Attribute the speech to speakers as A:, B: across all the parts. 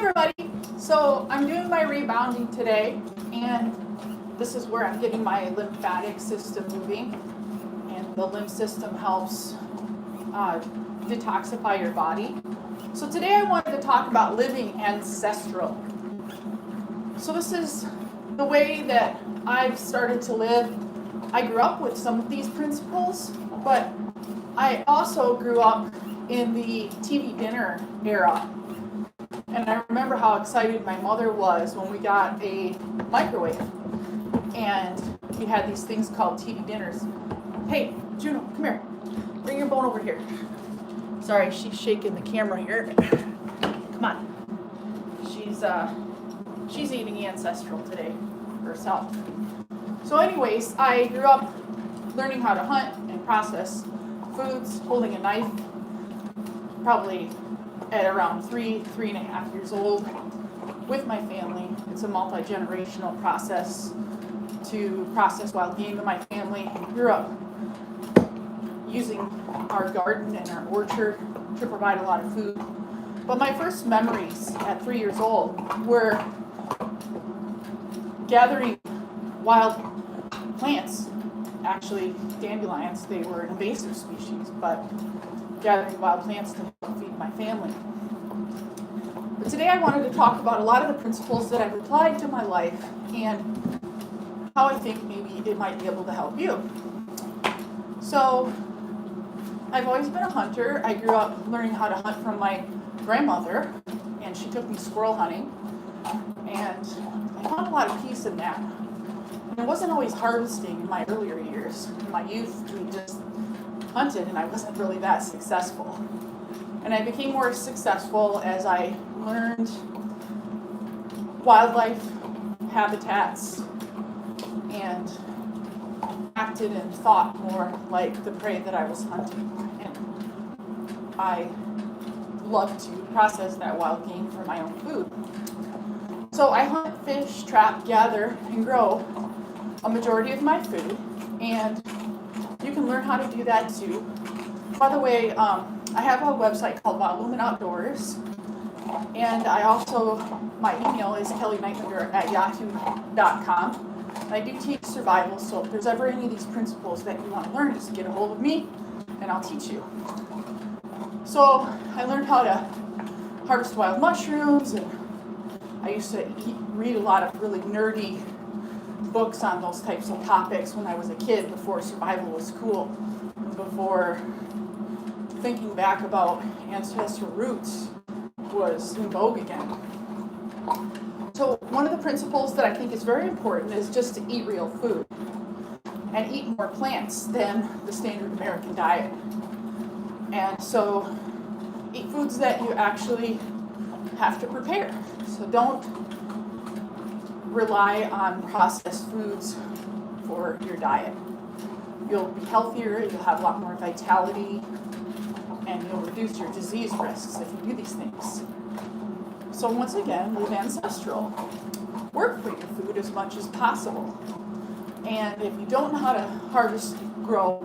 A: everybody. So I'm doing my rebounding today, and this is where I'm getting my lymphatic system moving, and the lymph system helps detoxify your body. So today I wanted to talk about living ancestral. So this is the way that I've started to live. I grew up with some of these principles, but I also grew up in the TV dinner era. And I remember how excited my mother was when we got a microwave. And we had these things called TV dinners. Hey, Juno, come here. Bring your bone over here. Sorry, she's shaking the camera here. Come on. She's eating Ancestral today herself. So anyways, I grew up learning how to hunt and process foods, holding a knife, probably at around 3.5 years old with my family. It's a multi-generational process to process wild game in my family. We grew up using our garden and our orchard to provide a lot of food. But my first memories at 3 years old were gathering wild plants, actually dandelions. They were an invasive species, but gathering wild plants to help feed my family. But today I wanted to talk about a lot of the principles that I've applied to my life and how I think maybe it might be able to help you. So I've always been a hunter. I grew up learning how to hunt from my grandmother, and she took me squirrel hunting, and I found a lot of peace in that. And it wasn't always harvesting in my earlier years. In my youth, we just hunted, and I wasn't really that successful. And I became more successful as I learned wildlife habitats and acted and thought more like the prey that I was hunting. And I love to process that wild game for my own food. So I hunt, fish, trap, gather, and grow a majority of my food, and you can learn how to do that too. By the way, I have a website called Volume and Outdoors, and I also, my email is kellie@yahoo.com. I do teach survival, so if there's ever any of these principles that you want to learn, just get a hold of me, and I'll teach you. So I learned how to harvest wild mushrooms, and I used to read a lot of really nerdy books on those types of topics when I was a kid, before survival was cool, before thinking back about ancestral roots was in vogue again. So one of the principles that I think is very important is just to eat real food and eat more plants than the standard American diet. And so eat foods that you actually have to prepare. So don't rely on processed foods for your diet. You'll be healthier, you'll have a lot more vitality, and you'll reduce your disease risks if you do these things. So once again, live ancestral. Work for your food as much as possible. And if you don't know how to harvest, grow,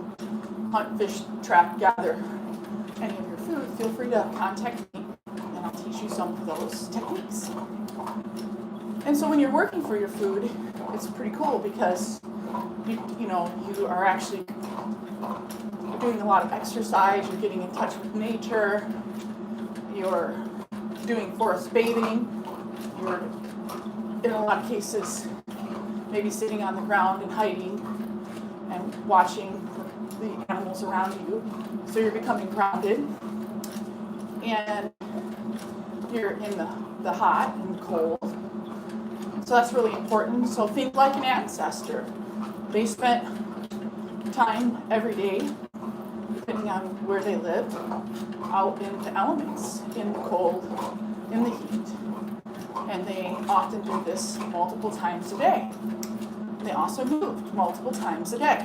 A: hunt, fish, trap, gather any of your food, feel free to contact me and I'll teach you some of those techniques. And so when you're working for your food, it's pretty cool because you are actually doing a lot of exercise, you're getting in touch with nature, you're doing forest bathing, you're in a lot of cases maybe sitting on the ground and hiding and watching the animals around you. So you're becoming grounded, and you're in the hot and cold. So that's really important. So think like an ancestor. They spent time every day, depending on where they lived, out in the elements, in the cold, in the heat. And they often did this multiple times a day. They also moved multiple times a day.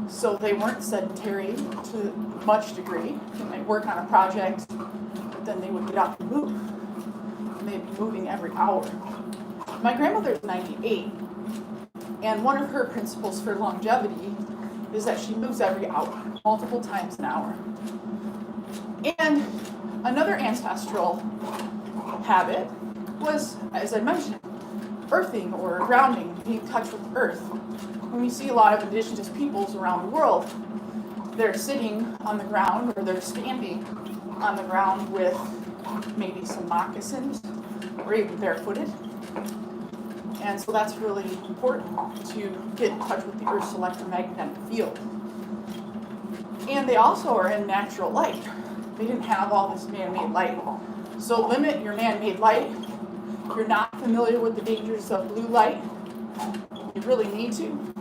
A: So they weren't sedentary to much degree. They might work on a project, but then they would get up and move. And they'd be moving every hour. My grandmother's 98, and one of her principles for longevity is that she moves every hour, multiple times an hour. And another ancestral habit was, as I mentioned, earthing or grounding, being in touch with earth. When we see a lot of indigenous peoples around the world, they're sitting on the ground or they're standing on the ground with maybe some moccasins or even barefooted. And so that's really important to get in touch with the Earth's electromagnetic field. And they also are in natural light. They didn't have all this man-made light. So limit your man-made light. If you're not familiar with the dangers of blue light, you really need to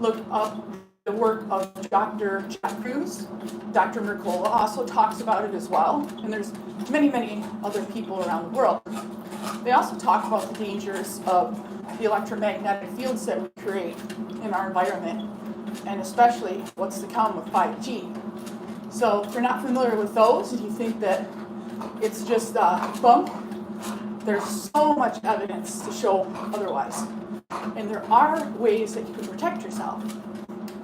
A: look up the work of Dr. Jack Cruz. Dr. Mercola also talks about it as well. And there's many, many other people around the world. They also talk about the dangers of the electromagnetic fields that we create in our environment, and especially what's to come with 5G. So if you're not familiar with those, and you think that it's just bunk, there's so much evidence to show otherwise. And there are ways that you can protect yourself.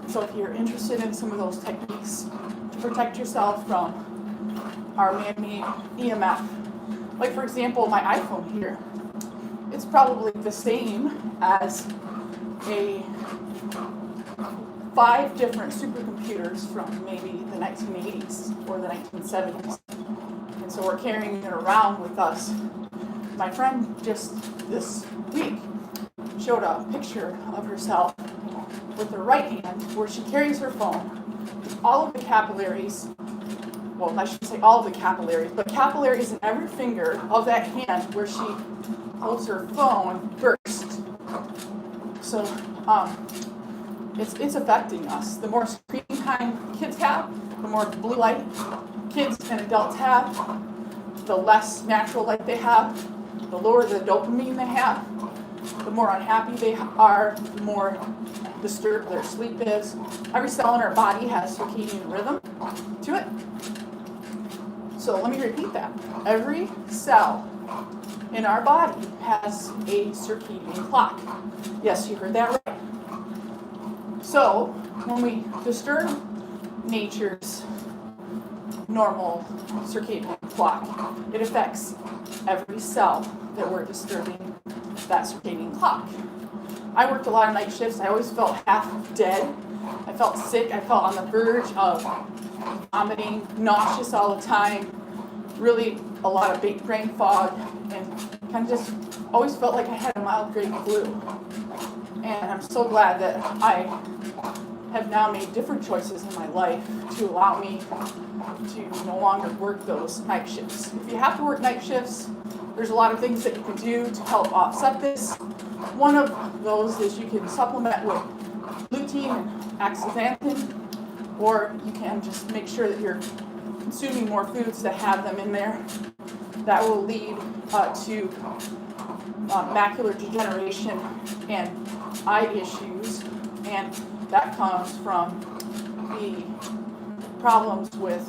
A: So if you're interested in some of those techniques to protect yourself from our man-made EMF, like for example, my iPhone here, it's probably the same as 5 different supercomputers from maybe the 1980s or the 1970s. And so we're carrying it around with us. My friend just this week showed a picture of herself with her right hand where she carries her phone. All of the capillaries, well, I shouldn't say all of the capillaries, but capillaries in every finger of that hand where she holds her phone burst. So it's affecting us. The more screen time kids have, the more blue light kids and adults have, the less natural light they have, the lower the dopamine they have, the more unhappy they are, the more disturbed their sleep is. Every cell in our body has circadian rhythm to it. So let me repeat that. Every cell in our body has a circadian clock. Yes, you heard that right. So when we disturb nature's normal circadian clock, it affects every cell that we're disturbing that circadian clock. I worked a lot of night shifts. I always felt half dead. I felt sick. I felt on the verge of vomiting, nauseous all the time, really a lot of big brain fog, and kind of just always felt like I had a mild grade flu. And I'm so glad that I have now made different choices in my life to allow me to no longer work those night shifts. If you have to work night shifts, there's a lot of things that you can do to help offset this. One of those is you can supplement with lutein and astaxanthin, or you can just make sure that you're consuming more foods that have them in there. That will lead to macular degeneration and eye issues, and that comes from the problems with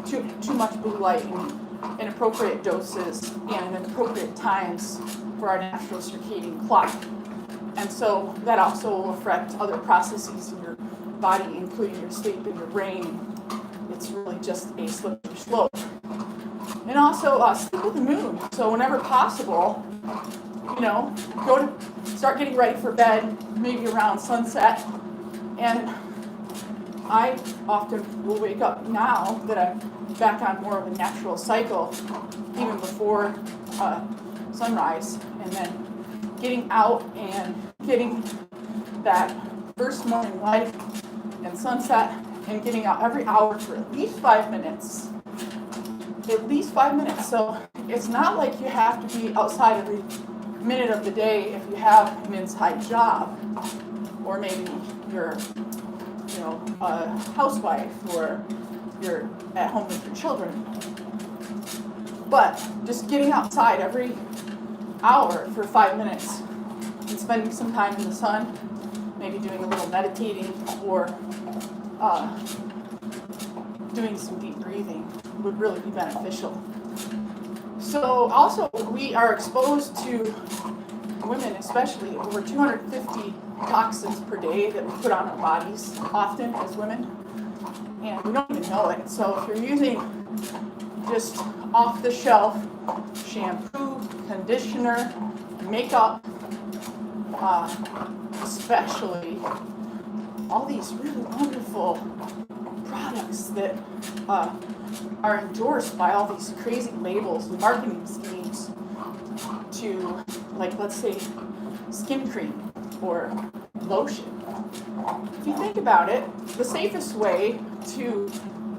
A: too much blue light and inappropriate doses and inappropriate times for our natural circadian clock. And so that also will affect other processes in your body, including your sleep and your brain. It's really just a slippery slope. And also sleep with the moon. So whenever possible, start getting ready for bed, maybe around sunset. And I often will wake up now that I'm back on more of a natural cycle, even before sunrise, and then getting out and getting that first morning light and sunset, and getting out every hour for at least 5 minutes. At least 5 minutes. So it's not like you have to be outside every minute of the day if you have an inside job, or maybe you're a housewife, or you're at home with your children. But just getting outside every hour for 5 minutes and spending some time in the sun, maybe doing a little meditating or doing some deep breathing would really be beneficial. So also we are exposed to, women especially, over 250 toxins per day that we put on our bodies often as women, and we don't even know it. So if you're using just off-the-shelf shampoo, conditioner, makeup, especially all these really wonderful products that are endorsed by all these crazy labels and marketing schemes to, like, let's say, skin cream or lotion. If you think about it, the safest way to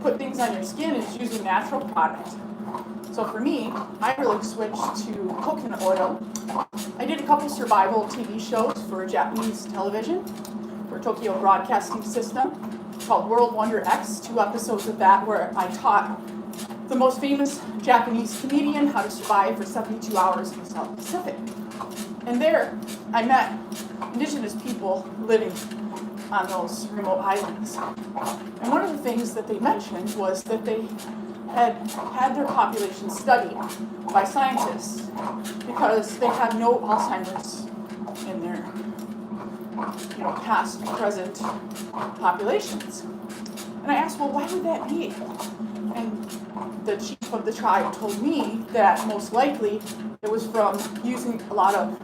A: put things on your skin is using natural product. So for me, I really switched to coconut oil. I did a couple survival TV shows for Japanese television, for Tokyo Broadcasting System, called World Wonder X, 2 episodes of that where I taught the most famous Japanese comedian how to survive for 72 hours in the South Pacific. And there, I met indigenous people living on those remote islands. And one of the things that they mentioned was that they had their population studied by scientists because they have no Alzheimer's in their past, present populations. And I asked, well, why would that be? And the chief of the tribe told me that most likely it was from using a lot of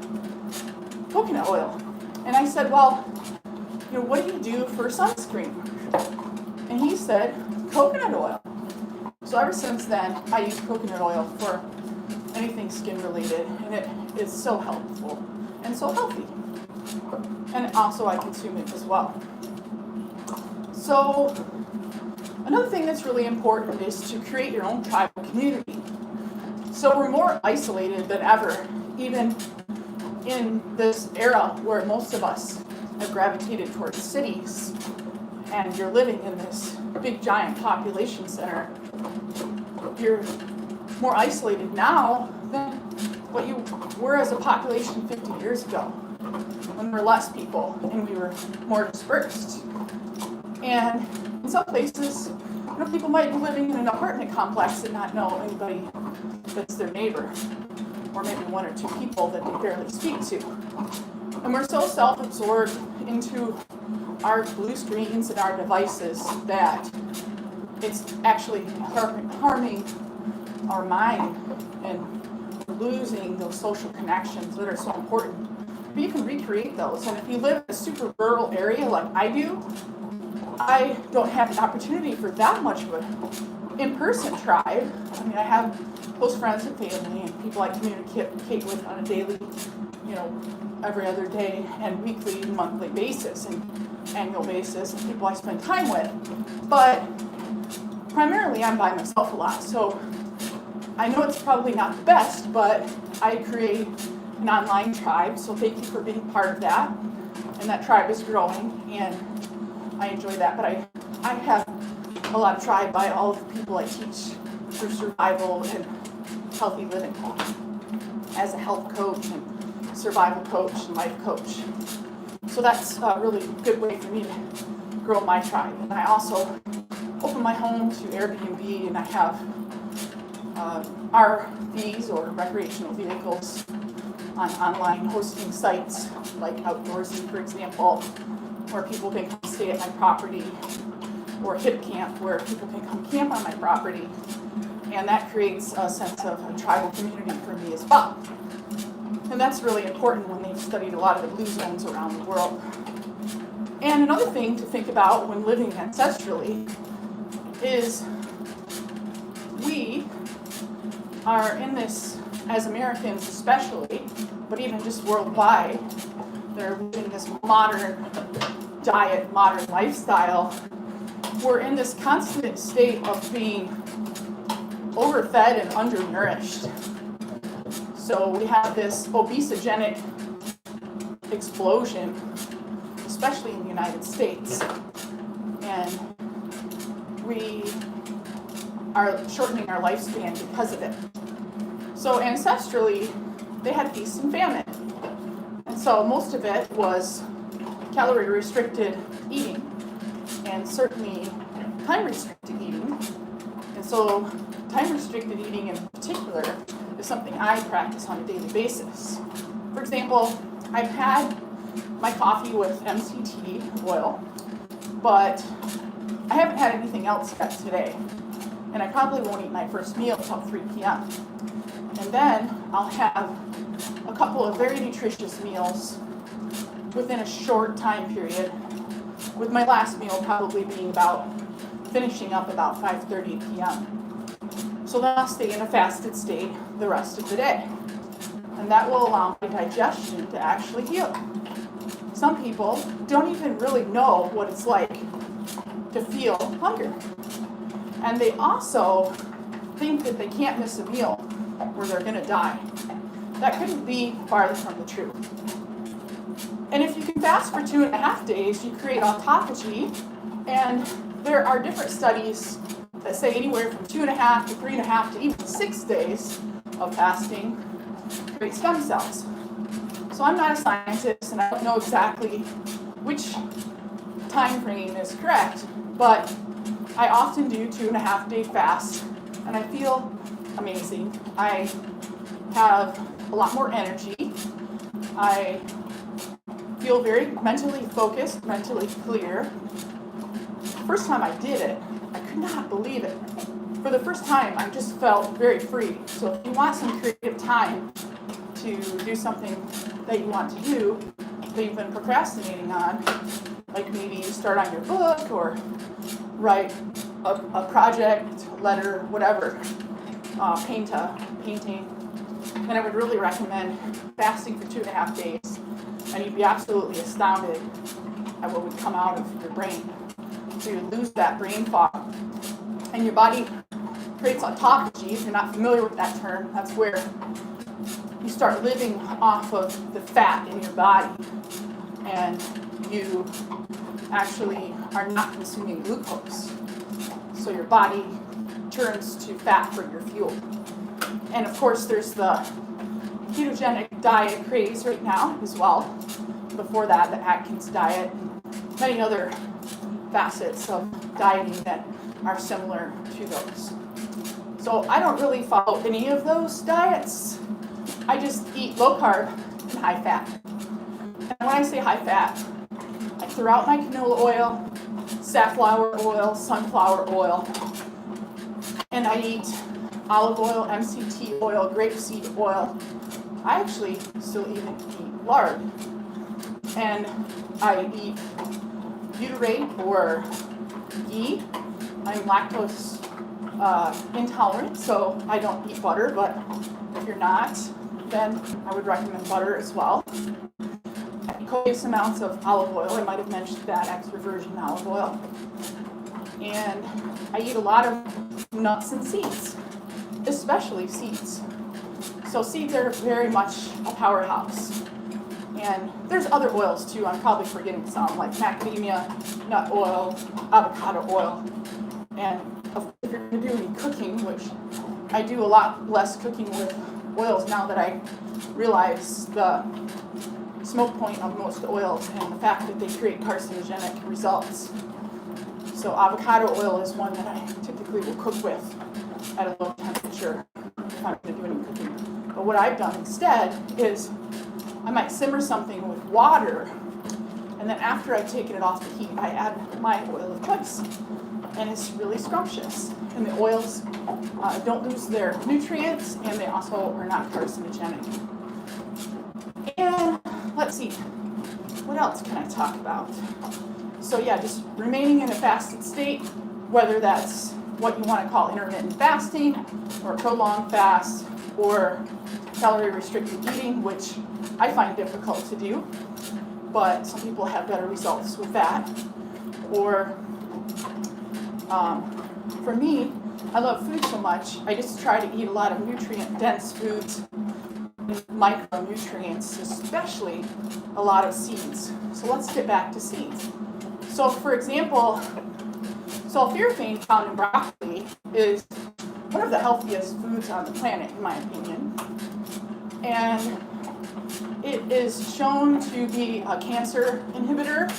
A: coconut oil. And I said, well, what do you do for sunscreen? And he said, coconut oil. So ever since then, I use coconut oil for anything skin related, and it is so helpful and so healthy. And also I consume it as well. So another thing that's really important is to create your own tribal community. So we're more isolated than ever, even in this era where most of us have gravitated towards cities, and you're living in this big giant population center. You're more isolated now than what you were as a population 50 years ago, when there were less people and we were more dispersed. And in some places, people might be living in an apartment complex and not know anybody that's their neighbor, or maybe 1 or 2 people that they barely speak to. And we're so self-absorbed into our blue screens and our devices that it's actually harming our mind and losing those social connections that are so important. But you can recreate those. And if you live in a super rural area like I do, I don't have the opportunity for that much of an in-person tribe. I mean, I have close friends and family and people I communicate with on a daily, every other day and weekly and monthly basis and annual basis, and people I spend time with. But primarily I'm by myself a lot. So I know it's probably not the best, but I create an online tribe. So thank you for being part of that. And that tribe is growing, and I enjoy that. But I have a lot of tribe by all of the people I teach through survival and healthy living as a health coach and survival coach and life coach. So that's a really good way for me to grow my tribe. And I also open my home to Airbnb, and I have RVs or recreational vehicles on online hosting sites like Outdoorsy, for example, where people can come stay at my property, or Hip Camp, where people can come camp on my property. And that creates a sense of a tribal community for me as well. And that's really important when they've studied a lot of the blue zones around the world. And another thing to think about when living ancestrally is we are in this, as Americans especially, but even just worldwide, they're living this modern diet, modern lifestyle. We're in this constant state of being overfed and undernourished. So we have this obesogenic explosion, especially in the United States. And we are shortening our lifespan because of it. So ancestrally, they had feast and famine. And so most of it was calorie-restricted eating, and certainly time-restricted eating. And so time-restricted eating in particular is something I practice on a daily basis. For example, I've had my coffee with MCT oil, but I haven't had anything else yet today. and I probably won't eat my first meal until 3 p.m. And then I'll have a couple of very nutritious meals within a short time period, with my last meal probably being finishing up about 5:30 p.m. So then I'll stay in a fasted state the rest of the day. And that will allow my digestion to actually heal. Some people don't even really know what it's like to feel hunger. And they also think that they can't miss a meal or they're going to die. That couldn't be farther from the truth. And if you can fast for 2.5 days, you create autophagy. And there are different studies that say anywhere from 2.5 to 3.5 to even 6 days of fasting create stem cells. So I'm not a scientist and I don't know exactly which time frame is correct, but I often do 2.5 day fasts and I feel amazing. I have a lot more energy. I feel very mentally focused, mentally clear. First time I did it, I could not believe it. For the first time, I just felt very free. So if you want some creative time to do something that you want to do, that you've been procrastinating on, like maybe start on your book or write a project, letter, whatever, painting, then I would really recommend fasting for 2.5 days, and you'd be absolutely astounded at what would come out of your brain. So you lose that brain fog, and your body creates autophagy. If you're not familiar with that term, that's where you start living off of the fat in your body, and you actually are not consuming glucose. So your body turns to fat for your fuel. And of course, there's the ketogenic diet craze right now as well. Before that, the Atkins diet, and many other facets of dieting that are similar to those. So I don't really follow any of those diets. I just eat low carb and high fat. And when I say high fat, I throw out my canola oil, safflower oil, sunflower oil, and I eat olive oil, MCT oil, grapeseed oil. I actually still even eat lard. And I eat butyrate or ghee. I'm lactose intolerant, so I don't eat butter, but if you're not, then I would recommend butter as well. I eat copious amounts of olive oil. I might have mentioned that, extra virgin olive oil. And I eat a lot of nuts and seeds, especially seeds. So seeds are very much a powerhouse. And there's other oils too. I'm probably forgetting some, like macadamia nut oil, avocado oil. And if you're going to do any cooking, which I do a lot less cooking with oils now that I realize the smoke point of most oils and the fact that they create carcinogenic results. So avocado oil is one that I typically will cook with at a low temperature if I'm going to do any cooking. But what I've done instead is I might simmer something with water, and then after I've taken it off the heat, I add my oil of choice. And it's really scrumptious. And the oils don't lose their nutrients, and they also are not carcinogenic. And let's see, what else can I talk about? So yeah, just remaining in a fasted state, whether that's what you want to call intermittent fasting, or prolonged fast, or calorie restricted eating, which I find difficult to do, but some people have better results with that. Or for me, I love food so much, I just try to eat a lot of nutrient-dense foods, micronutrients, especially a lot of seeds. So let's get back to seeds. So for example, sulforaphane found in broccoli is one of the healthiest foods on the planet, in my opinion. And it is shown to be a cancer inhibitor,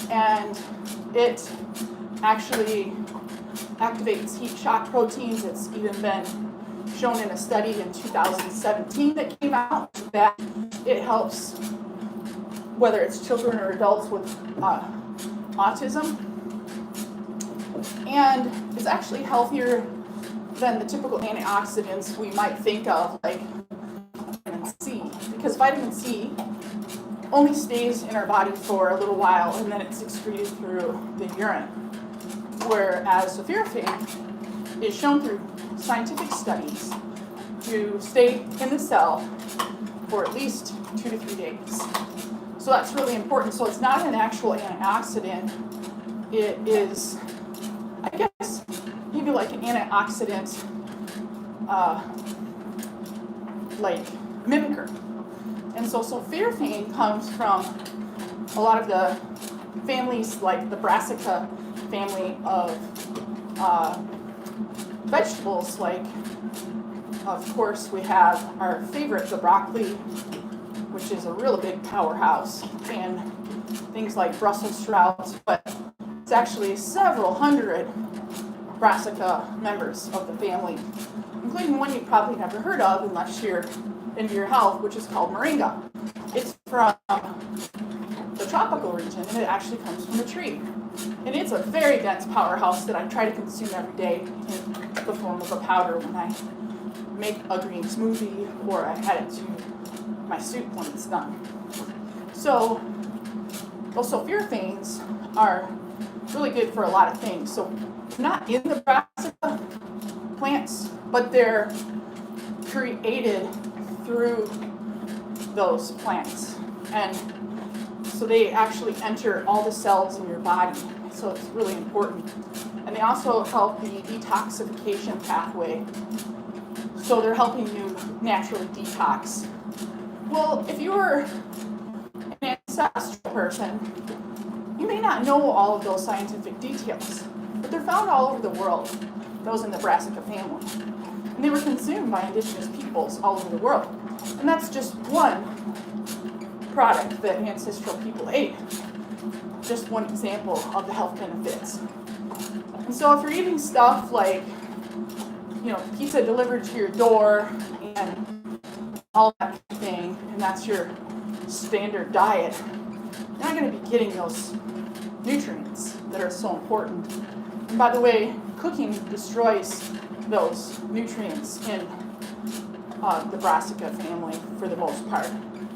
A: and it actually activates heat shock proteins. It's even been shown in a study in 2017 that came out that it helps, whether it's children or adults with autism. And it's actually healthier than the typical antioxidants we might think of, like vitamin C, because vitamin C only stays in our body for a little while and then it's excreted through the urine. Whereas sulforaphane is shown through scientific studies to stay in the cell for at least 2 to 3 days. So that's really important. So it's not an actual antioxidant. It is, I guess, maybe like an antioxidant, like mimicker. And so sulforaphane comes from a lot of the families, like the brassica family of vegetables. Like, of course, we have our favorite, the broccoli, which is a real big powerhouse, and things like Brussels sprouts, but it's actually several hundred brassica members of the family, including one you've probably never heard of unless you're into your health, which is called moringa. It's from the tropical region, and it actually comes from a tree. And it's a very dense powerhouse that I try to consume every day in the form of a powder when I make a green smoothie or I add it to my soup when it's done. So those sulforaphanes are really good for a lot of things. So not in the brassica plants, but they're created through those plants. And so they actually enter all the cells in your body. So it's really important. And they also help the detoxification pathway. So they're helping you naturally detox. Well, if you were an ancestral person, you may not know all of those scientific details, but they're found all over the world, those in the brassica family. And they were consumed by indigenous peoples all over the world. And that's just one product that ancestral people ate. Just one example of the health benefits. And so if you're eating stuff like, pizza delivered to your door and all that kind of thing, and that's your standard diet, you're not going to be getting those nutrients that are so important. And by the way, cooking destroys those nutrients in the brassica family for the most part.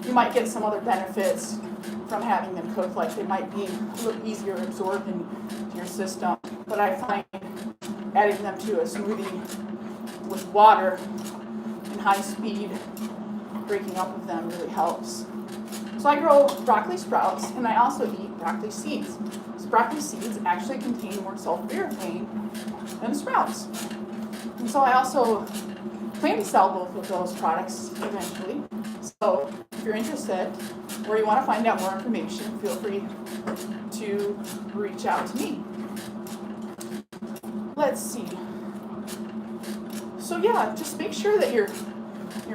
A: You might get some other benefits from having them cooked, like they might be a little easier absorbed into your system, but I find adding them to a smoothie with water and high speed breaking up of them really helps. So I grow broccoli sprouts, and I also eat broccoli seeds. So broccoli seeds actually contain more sulforaphane than sprouts. And so I also plan to sell both of those products eventually. So if you're interested or you want to find out more information, feel free to reach out to me. Let's see. So yeah, just make sure that your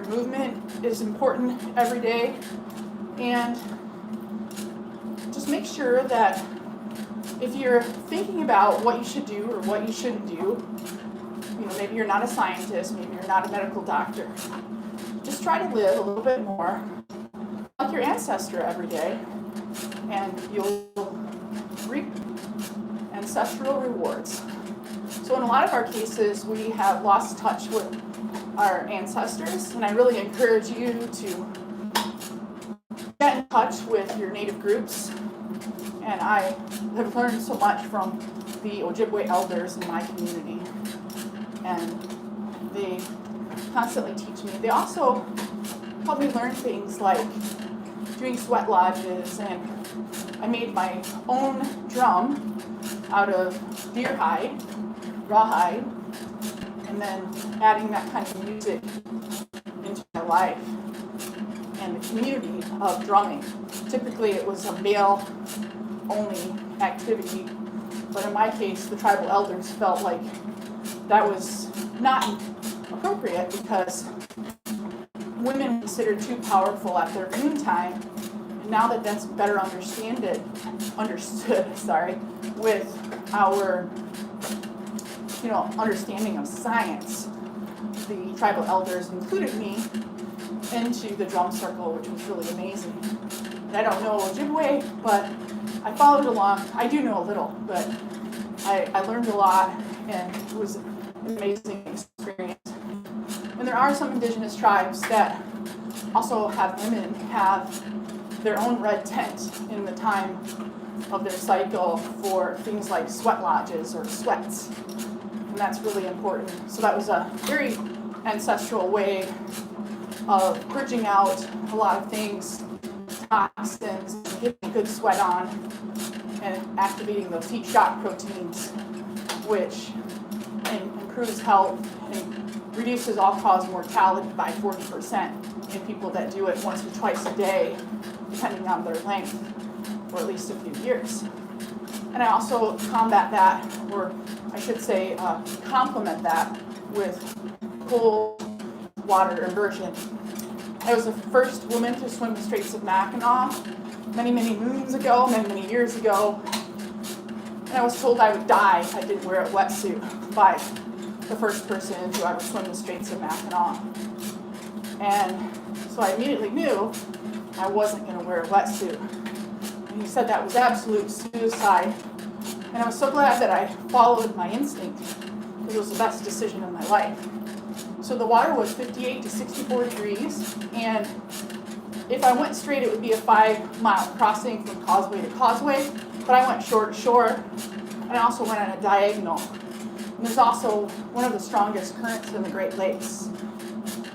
A: movement is important every day, and just make sure that if you're thinking about what you should do or what you shouldn't do, maybe you're not a scientist, maybe you're not a medical doctor, just try to live a little bit more like your ancestor every day, and you'll reap ancestral rewards. So in a lot of our cases, we have lost touch with our ancestors, and I really encourage you to get in touch with your native groups. And I have learned so much from the Ojibwe elders in my community, and they constantly teach me. They also help me learn things like doing sweat lodges, and I made my own drum out of deer hide, rawhide, and then adding that kind of music into my life and the community of drumming. Typically it was a male-only activity, but in my case, the tribal elders felt like that was not appropriate because women were considered too powerful at their noontime. And now that that's better understood, with our understanding of science, the tribal elders included me into the drum circle, which was really amazing. And I don't know Ojibwe, but I followed along. I do know a little, but I learned a lot, and it was an amazing experience. And there are some indigenous tribes that also have women have their own red tent in the time of their cycle for things like sweat lodges or sweats. And that's really important. So that was a very ancestral way of purging out a lot of things, toxins, getting a good sweat on, and activating those heat shock proteins, which improves health and reduces all-cause mortality by 40% in people that do it once or twice a day, depending on their length, for at least a few years. And I also combat that, or I should say complement that with cold water immersion. I was the first woman to swim the Straits of Mackinac many, many moons ago, many, many years ago. And I was told I would die if I didn't wear a wetsuit by the first person who ever swam the Straits of Mackinac. And so I immediately knew I wasn't going to wear a wetsuit. And he said that was absolute suicide. And I was so glad that I followed my instinct, because it was the best decision of my life. So the water was 58 to 64 degrees, and if I went straight, it would be a 5-mile crossing from causeway to causeway, but I went shore to shore, and I also went on a diagonal. And there's also one of the strongest currents in the Great Lakes.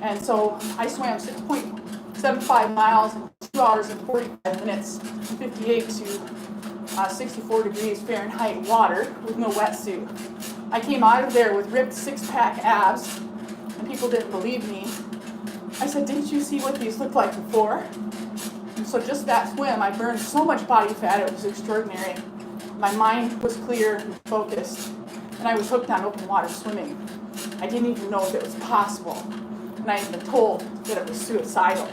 A: And so I swam 6.75 miles in 2 hours and 45 minutes, 58 to 64 degrees Fahrenheit water with no wetsuit. I came out of there with ripped 6-pack abs, and people didn't believe me. I said, "Didn't you see what these looked like before?" And so just that swim, I burned so much body fat, it was extraordinary. My mind was clear and focused, and I was hooked on open water swimming. I didn't even know if it was possible, and I had been told that it was suicidal.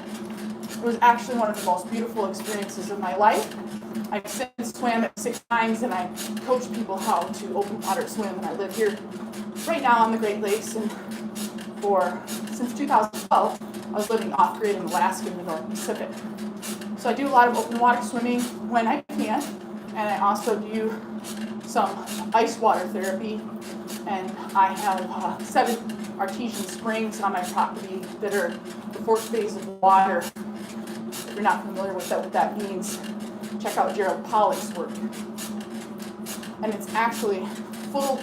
A: It was actually one of the most beautiful experiences of my life. I've since swam it 6 times, and I coach people how to open water swim, and I live here right now on the Great Lakes, and since 2012, I was living off-grid in Alaska in the North Pacific. So I do a lot of open water swimming when I can, and I also do some ice water therapy, and I have 7 artesian springs on my property that are the 4th phase of water. If you're not familiar with what that means, check out Gerald Pollack's work. And it's actually full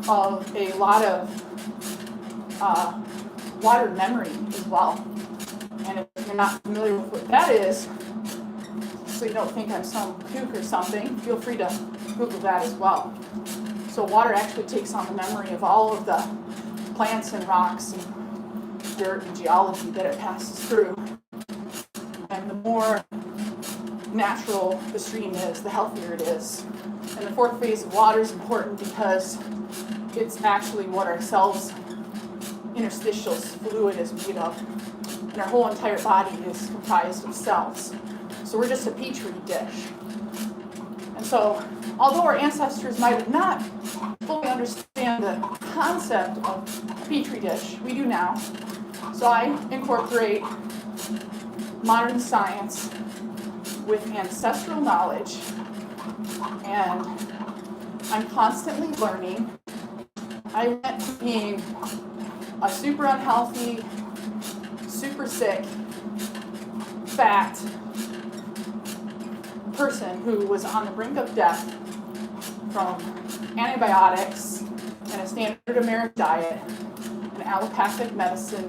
A: of a lot of water memory as well. And if you're not familiar with what that is, so you don't think I'm some kook or something, feel free to Google that as well. So water actually takes on the memory of all of the plants and rocks and dirt and geology that it passes through. And the more natural the stream is, the healthier it is. And the 4th phase of water is important because it's actually what our cells' interstitial fluid is made of. And our whole entire body is comprised of cells. So we're just a petri dish. And so, although our ancestors might have not fully understand the concept of a petri dish, we do now. So I incorporate modern science with ancestral knowledge, and I'm constantly learning. I went from being a super unhealthy, super sick, fat person who was on the brink of death from antibiotics and a standard American diet and allopathic medicine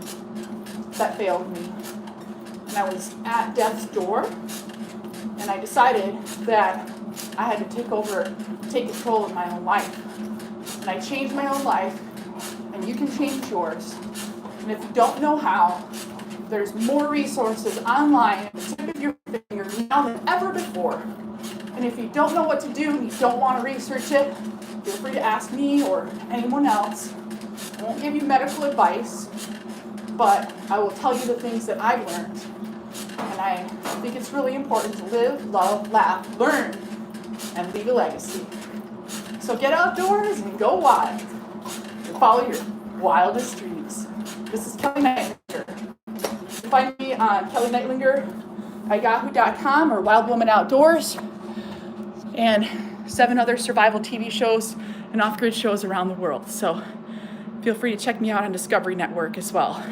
A: that failed me. And I was at death's door, and I decided that I had to take control of my own life. And I changed my own life, and you can change yours. And if you don't know how, there's more resources online at the tip of your finger now than ever before. And if you don't know what to do and you don't want to research it, feel free to ask me or anyone else. I won't give you medical advice, but I will tell you the things that I've learned. And I think it's really important to live, love, laugh, learn, and leave a legacy. So get outdoors and go wild. And follow your wildest dreams. This is Kellie Nightlinger. You can find me on Kellie Nightlinger at yahoo.com or Wild Woman Outdoors. And 7 other survival TV shows and off-grid shows around the world. So feel free to check me out on Discovery Network as well.